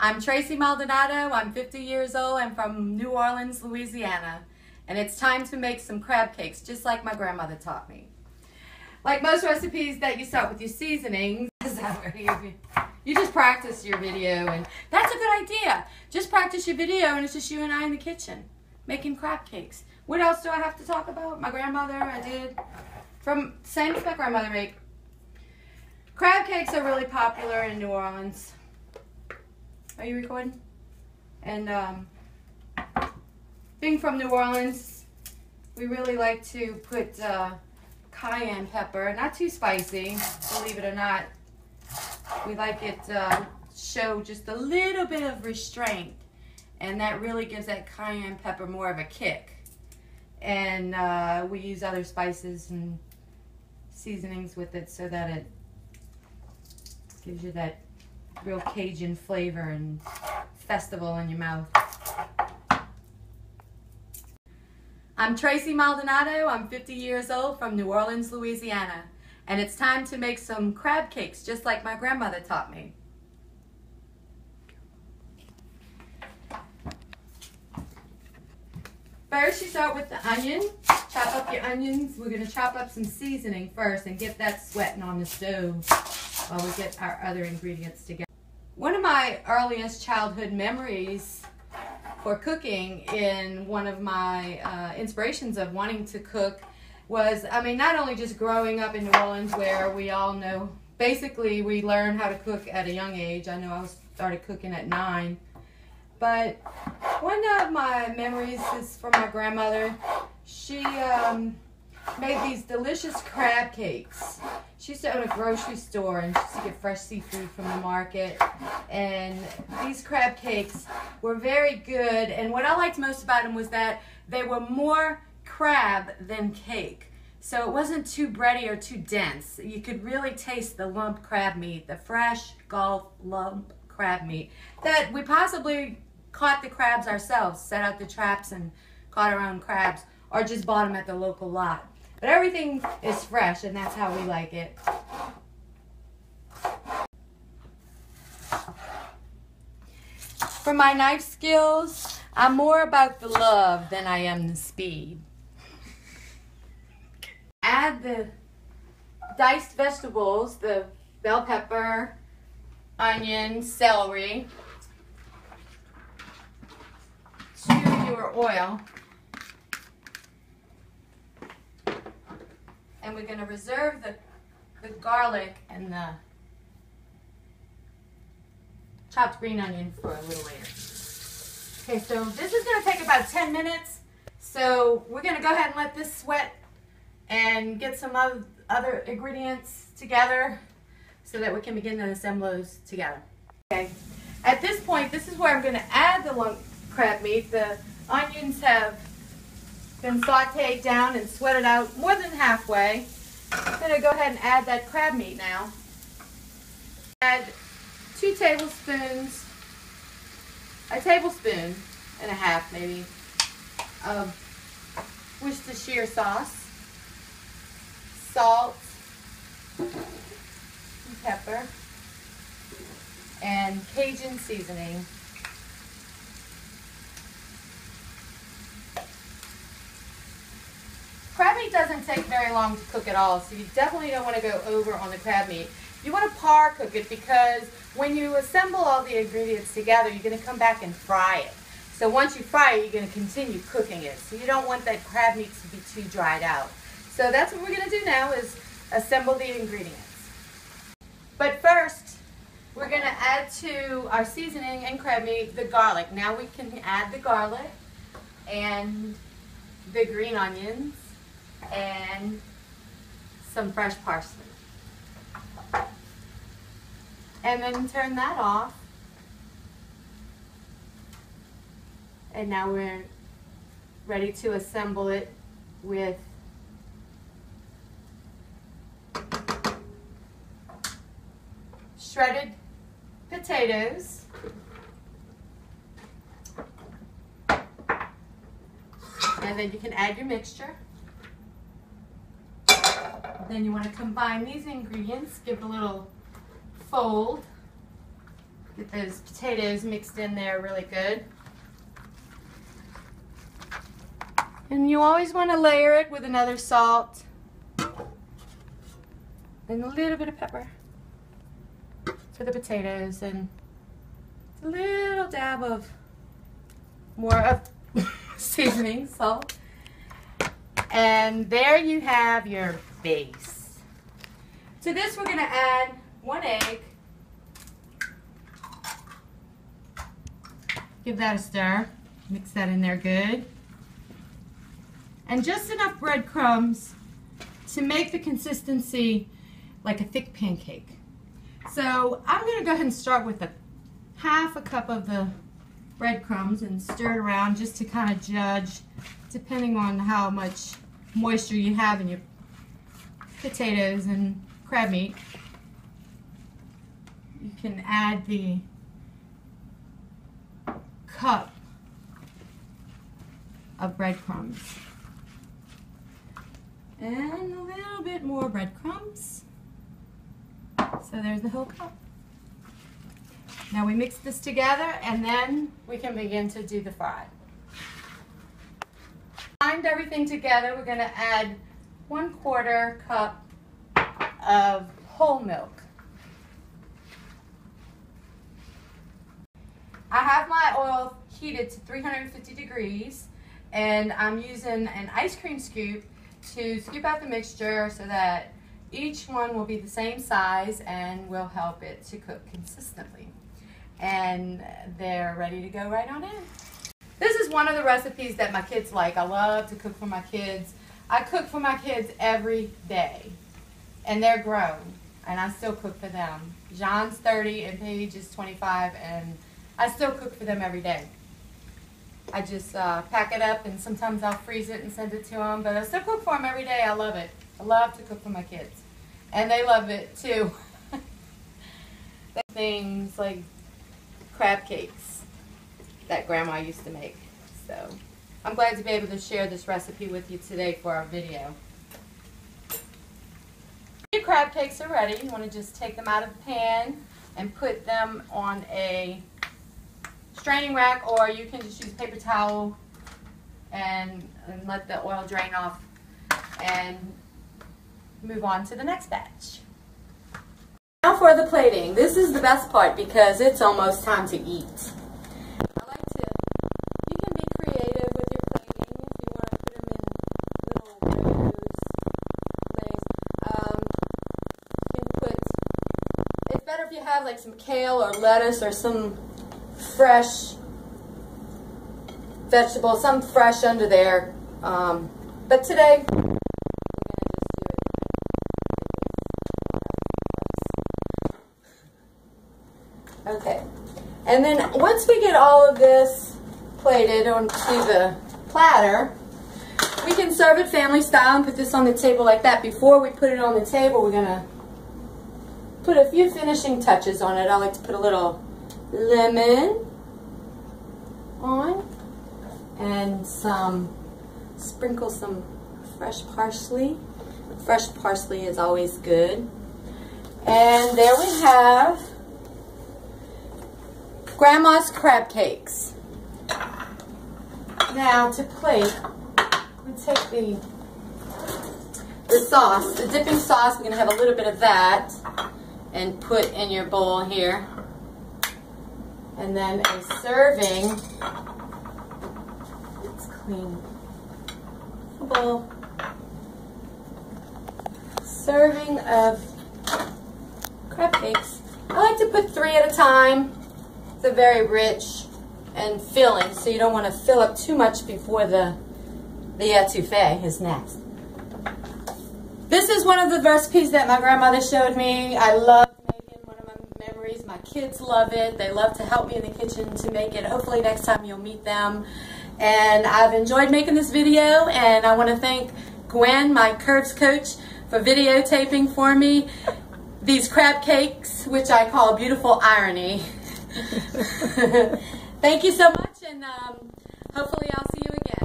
I'm Tracy Maldonado. I'm 50 years old. I'm from New Orleans, Louisiana. And it's time to make some crab cakes, just like my grandmother taught me. Like most recipes that you start with your seasonings, you just practice your video, and that's a good idea. Just practice your video and it's just you and I in the kitchen making crab cakes. What else do I have to talk about? My grandmother, I did. Same as my grandmother made. Crab cakes are really popular in New Orleans. Are you recording? And being from New Orleans, we really like to put cayenne pepper, not too spicy, believe it or not. We like it show just a little bit of restraint, and that really gives that cayenne pepper more of a kick. And we use other spices and seasonings with it so that it gives you that real Cajun flavor and festival in your mouth. I'm Tracy Maldonado. I'm 50 years old from New Orleans, Louisiana. And it's time to make some crab cakes just like my grandmother taught me. First, you start with the onion. Chop up your onions. We're going to chop up some seasoning first and get that sweating on the stove while we get our other ingredients together. One of my earliest childhood memories for cooking, in one of my inspirations of wanting to cook, was, not only just growing up in New Orleans, where we all know, basically we learn how to cook at a young age. I know I started cooking at 9. But one of my memories is from my grandmother. She made these delicious crab cakes. She used to own a grocery store, and she used to get fresh seafood from the market. And these crab cakes were very good. And what I liked most about them was that they were more crab than cake. So it wasn't too bready or too dense. You could really taste the lump crab meat, the fresh Gulf lump crab meat, that we possibly caught the crabs ourselves, set out the traps and caught our own crabs, or just bought them at the local lot. But everything is fresh, and that's how we like it. For my knife skills, I'm more about the love than I am the speed. Add the diced vegetables, the bell pepper, onion, celery, to your oil. And we're going to reserve the garlic and the chopped green onion for a little later. Okay, so this is going to take about 10 minutes. So we're going to go ahead and let this sweat and get some other ingredients together so that we can begin to assemble those together. Okay, at this point, this is where I'm going to add the lump crab meat. The onions have been sauteed down and sweated out more than halfway. I'm going to go ahead and add that crab meat now. Add 2 tablespoons, a tablespoon and a half maybe, of Worcestershire sauce, salt, and pepper, and Cajun seasoning. Crab meat doesn't take very long to cook at all, so you definitely don't want to go over on the crab meat. You want to par cook it, because when you assemble all the ingredients together, you're going to come back and fry it. So once you fry it, you're going to continue cooking it. So you don't want that crab meat to be too dried out. So that's what we're going to do now, is assemble the ingredients. But first, we're going to add to our seasoning and crab meat the garlic. Now we can add the garlic and the green onions and some fresh parsley. And then turn that off. And now we're ready to assemble it with shredded potatoes, and then you can add your mixture. Then you want to combine these ingredients, give it a little fold, Get those potatoes mixed in there really good. And you always want to layer it with another salt and a little bit of pepper for the potatoes, and a little dab of more of seasoning, salt. And there you have your base. To this we're going to add 1 egg. Give that a stir. Mix that in there good. And just enough breadcrumbs to make the consistency like a thick pancake. So I'm going to go ahead and start with half a cup of the breadcrumbs and stir it around just to kind of judge, depending on how much moisture you have in your potatoes and crab meat. You can add the cup of breadcrumbs. And a little bit more breadcrumbs. So there's the whole cup. Now we mix this together and then we can begin to do the fry. Bind everything together. We're going to add 1/4 cup of whole milk. I have my oil heated to 350 degrees, and I'm using an ice cream scoop to scoop out the mixture so that each one will be the same size and will help it to cook consistently. And they're ready to go right on in. This is one of the recipes that my kids like. I love to cook for my kids. I cook for my kids every day, and they're grown, and I still cook for them. John's 30 and Paige is 25, and I still cook for them every day. I just pack it up, and sometimes I'll freeze it and send it to them, but I still cook for them every day. I love it. I love to cook for my kids, and they love it too. Things like crab cakes that Grandma used to make. So I'm glad to be able to share this recipe with you today for our video. Your crab cakes are ready. You want to just take them out of the pan and put them on a straining rack, or you can just use a paper towel and let the oil drain off and move on to the next batch. Now for the plating. This is the best part because it's almost time to eat. I like to, you can be creative with your plating if you want to put them in little windows, you can put, it's better if you have like some kale or lettuce or some fresh vegetables, some fresh under there. But today, okay, and then once we get all of this plated onto the platter, we can serve it family style and put this on the table like that. Before we put it on the table, we're going to put a few finishing touches on it. I like to put a little lemon on and sprinkle some fresh parsley. Fresh parsley is always good. And there we have Grandma's crab cakes. Now to plate, we take the sauce, the dipping sauce. We're going to have a little bit of that and put in your bowl here. And then a serving, let's clean the bowl, serving of crab cakes. I like to put 3 at a time. They're very rich and filling, so you don't want to fill up too much before the etouffee is next. This is one of the recipes that my grandmother showed me. I love making, one of my memories. My kids love it. They love to help me in the kitchen to make it. Hopefully next time you'll meet them. And I've enjoyed making this video, and I want to thank Gwen, my curves coach, for videotaping for me these crab cakes, which I call beautiful irony. Thank you so much, and hopefully I'll see you again.